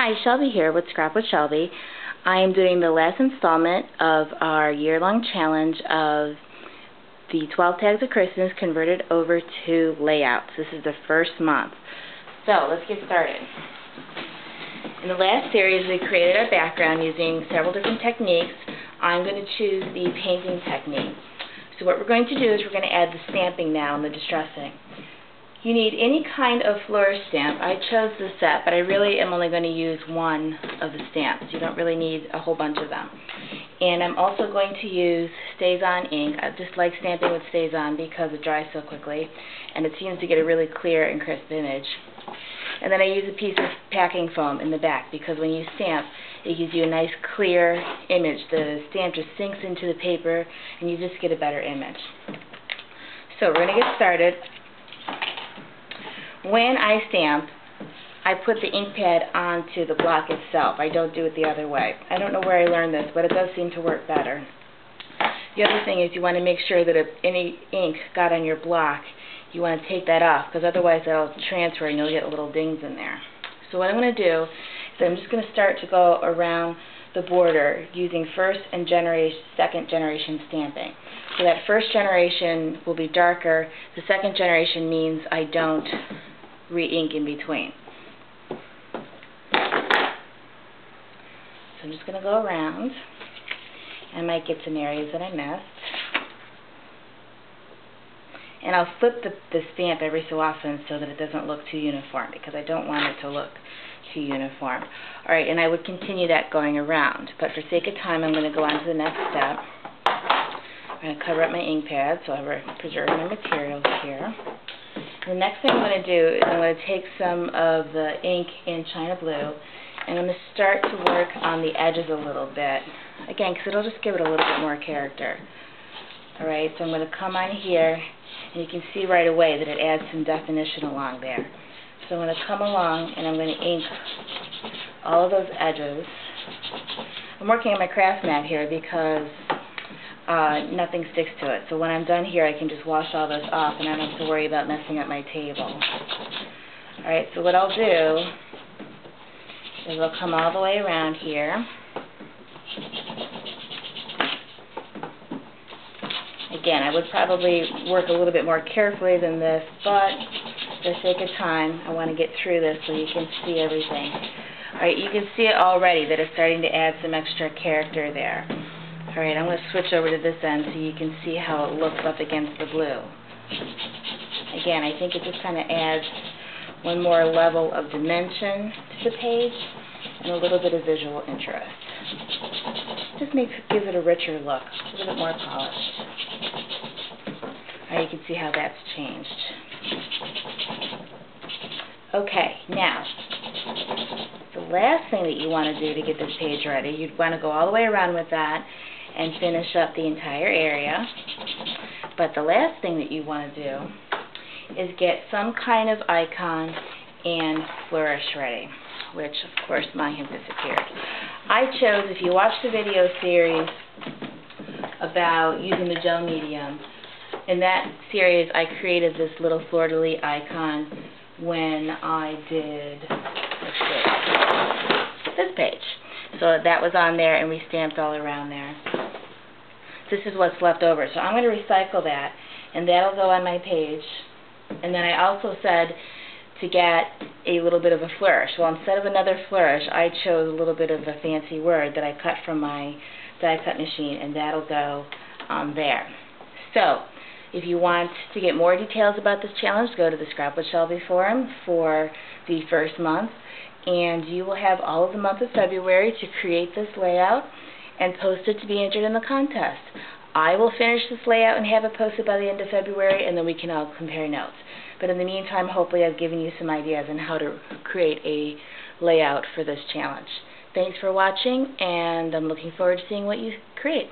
Hi, Shelby here with Scrap with Shelby. I am doing the last installment of our year-long challenge of the 12 tags of Christmas converted over to layouts. This is the first month. So let's get started. In the last series we created our background using several different techniques. I'm going to choose the painting technique. So what we're going to do is we're going to add the stamping now and the distressing. You need any kind of flourish stamp. I chose this set, but I really am only going to use one of the stamps. You don't really need a whole bunch of them. And I'm also going to use StazOn ink. I just like stamping with StazOn because it dries so quickly, and it seems to get a really clear and crisp image. And then I use a piece of packing foam in the back because when you stamp, it gives you a nice clear image. The stamp just sinks into the paper, and you just get a better image. So we're going to get started. When I stamp, I put the ink pad onto the block itself. I don't do it the other way. I don't know where I learned this, but it does seem to work better. The other thing is you want to make sure that if any ink got on your block, you want to take that off, because otherwise it'll transfer and you'll get little dings in there. So what I'm going to do is I'm just going to start to go around the border using first and second generation stamping. So that first generation will be darker. The second generation means I don't re-ink in between. So I'm just going to go around. I might get some areas that I missed. And I'll flip the stamp every so often so that it doesn't look too uniform, because I don't want it to look too uniform. Alright, and I would continue that going around. But for sake of time, I'm going to go on to the next step. I'm going to cover up my ink pad so I preserve my materials here. The next thing I'm going to do is I'm going to take some of the ink in China Blue, and I'm going to start to work on the edges a little bit. Again, because it'll just give it a little bit more character. Alright, so I'm going to come on here, and you can see right away that it adds some definition along there. So I'm going to come along and I'm going to ink all of those edges. I'm working on my craft mat here because nothing sticks to it. So when I'm done here, I can just wash all this off and I don't have to worry about messing up my table. Alright, so what I'll do is I'll come all the way around here. Again, I would probably work a little bit more carefully than this, but for the sake of time, I want to get through this so you can see everything. Alright, you can see it already that it's starting to add some extra character there. Alright, I'm going to switch over to this end so you can see how it looks up against the blue. Again, I think it just kind of adds one more level of dimension to the page and a little bit of visual interest. Just gives it a richer look, a little bit more polished. Alright, you can see how that's changed. Okay, now, the last thing that you want to do to get this page ready, you'd want to go all the way around with that and finish up the entire area. But the last thing that you want to do is get some kind of icon and flourish ready, which of course mine have disappeared. I chose, if you watch the video series about using the gel medium, in that series I created this little fleur-de-lis icon when I did this page. So that was on there and we stamped all around there. This is what's left over. So I'm going to recycle that and that'll go on my page. And then I also said to get a little bit of a flourish. Well, instead of another flourish, I chose a little bit of a fancy word that I cut from my die cut machine, and that'll go on there. So if you want to get more details about this challenge, go to the Scrap with Shelby forum for the first month, and you will have all of the month of February to create this layout and post it to be entered in the contest. I will finish this layout and have it posted by the end of February, and then we can all compare notes. But in the meantime, hopefully I've given you some ideas on how to create a layout for this challenge. Thanks for watching, and I'm looking forward to seeing what you create.